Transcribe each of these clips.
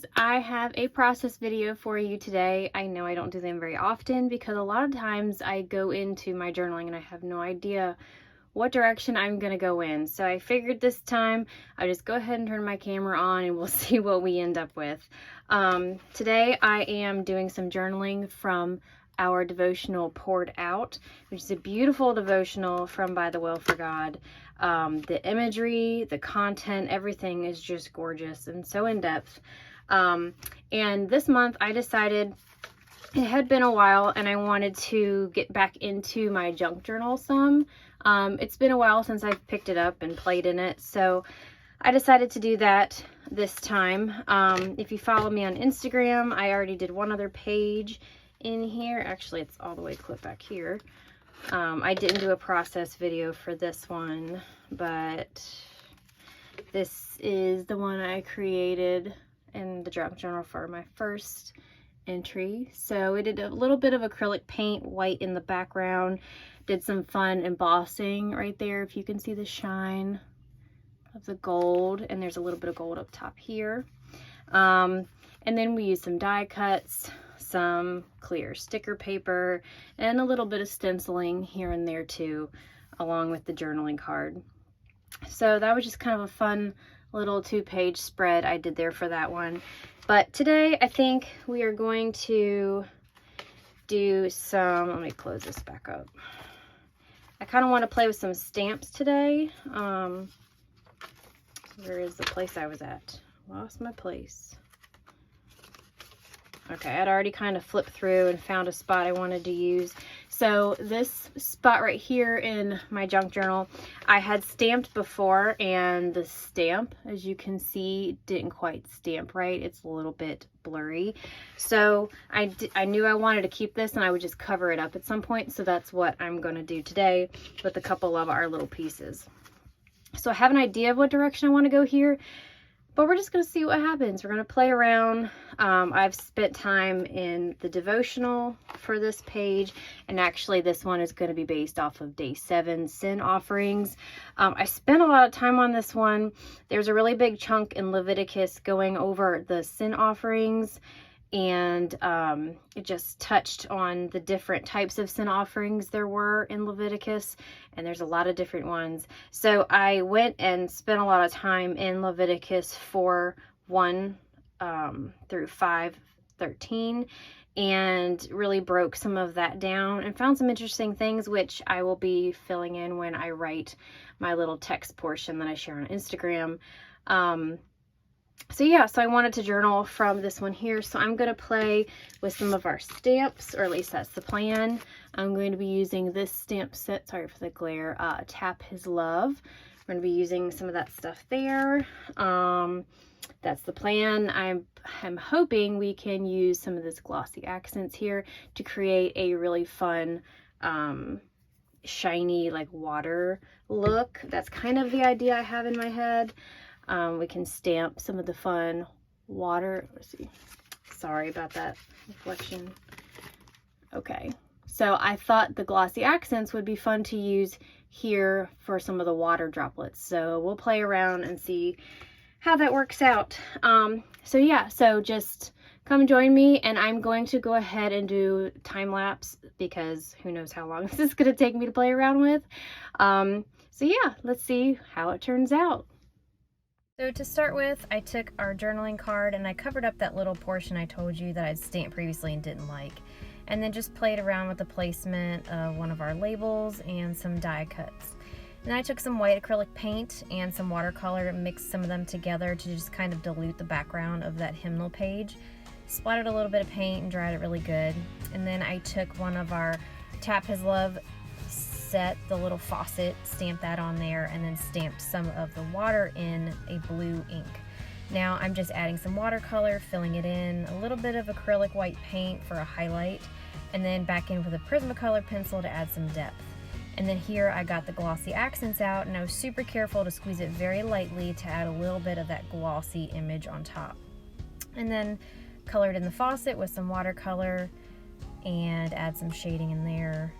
guys, I have a process video for you today. I know I don't do them very often because a lot of times I go into my journaling and I have no idea what direction I'm gonna go in. So I figured this time I'll just go ahead and turn my camera on and we'll see what we end up with. Today I am doing some journaling from our devotional Poured Out, which is a beautiful devotional from ByTheWell4God. The imagery, the content, everything is just gorgeous and so in depth. And this month I decided it had been a while and I wanted to get back into my junk journal some. It's been a while since I've picked it up and played in it, so I decided to do that this time. If you follow me on Instagram, I already did one other page in here. Actually, it's all the way clipped back here. I didn't do a process video for this one, but this is the one I created in the junk journal for my first entry. So we did a little bit of acrylic paint, white in the background, did some fun embossing right there if you can see the shine of the gold, and there's a little bit of gold up top here. And then we used some die cuts, some clear sticker paper, and a little bit of stenciling here and there too, along with the journaling card. So that was just kind of a fun little 2-page spread I did there for that one. But today I think we are going to do some, let me close this back up. I kind of want to play with some stamps today. Where is the place I was at? Lost my place. Okay, I'd already kind of flipped through and found a spot I wanted to use. So this spot right here in my junk journal, I had stamped before, and the stamp, as you can see, didn't quite stamp right. It's a little bit blurry. So I knew I wanted to keep this and I would just cover it up at some point. So that's what I'm going to do today with a couple of our little pieces. So I have an idea of what direction I want to go here, but we're just going to see what happens. We're going to play around. I've spent time in the devotional for this page, and actually this one is going to be based off of day 7 sin offerings. I spent a lot of time on this one. There's a really big chunk in Leviticus going over the sin offerings, and it just touched on the different types of sin offerings there were in Leviticus, and there's a lot of different ones. So I went and spent a lot of time in Leviticus 4:1 through 5:13 and really broke some of that down and found some interesting things, which I will be filling in when I write my little text portion that I share on Instagram. So yeah, so I wanted to journal from this one here. So I'm going to play with some of our stamps, or at least that's the plan. I'm going to be using this stamp set, sorry for the glare, Tap His Love. We're going to be using some of that stuff there. That's the plan. I'm hoping we can use some of this glossy accents here to create a really fun, shiny, like water look. That's kind of the idea I have in my head. We can stamp some of the fun water. Let's see. Sorry about that reflection. Okay. So I thought the glossy accents would be fun to use here for some of the water droplets. So we'll play around and see how that works out. So yeah, so just come join me, and I'm going to go ahead and do time lapse because who knows how long this is going to take me to play around with. So yeah, let's see how it turns out. So to start with, I took our journaling card and I covered up that little portion I told you that I'd stamped previously and didn't like. And then just played around with the placement of one of our labels and some die cuts. And then I took some white acrylic paint and some watercolor and mixed some of them together to just kind of dilute the background of that hymnal page. Splattered a little bit of paint and dried it really good. And then I took one of our Tap His Love set, the little faucet, stamped that on there, and then stamped some of the water in a blue ink. Now I'm just adding some watercolor, filling it in, a little bit of acrylic white paint for a highlight, and then back in with a Prismacolor pencil to add some depth. And then here I got the glossy accents out, and I was super careful to squeeze it very lightly to add a little bit of that glossy image on top. And then colored in the faucet with some watercolor and add some shading in there.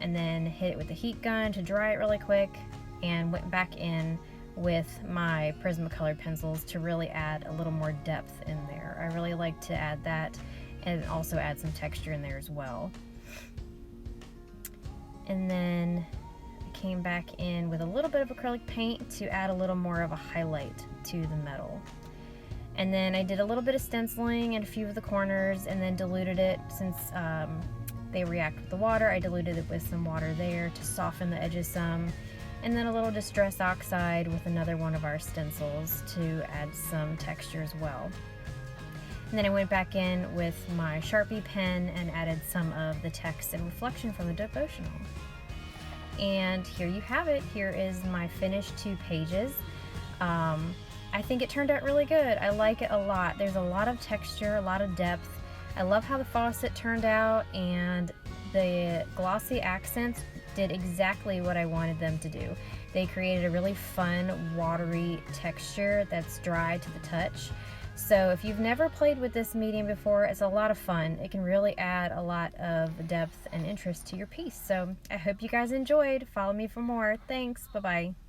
And then hit it with the heat gun to dry it really quick, and went back in with my Prismacolor pencils to really add a little more depth in there. I really like to add that and also add some texture in there as well. And then I came back in with a little bit of acrylic paint to add a little more of a highlight to the metal. And then I did a little bit of stenciling in a few of the corners and then diluted it. Since they react with the water, I diluted it with some water there to soften the edges some. And then a little Distress Oxide with another one of our stencils to add some texture as well. And then I went back in with my Sharpie pen and added some of the text and reflection from the devotional. And here you have it. Here is my finished 2 pages. I think it turned out really good. I like it a lot. There's a lot of texture, a lot of depth. I love how the faucet turned out, and the glossy accents did exactly what I wanted them to do. They created a really fun, watery texture that's dry to the touch. So if you've never played with this medium before, it's a lot of fun. It can really add a lot of depth and interest to your piece. So I hope you guys enjoyed. Follow me for more. Thanks. Bye-bye.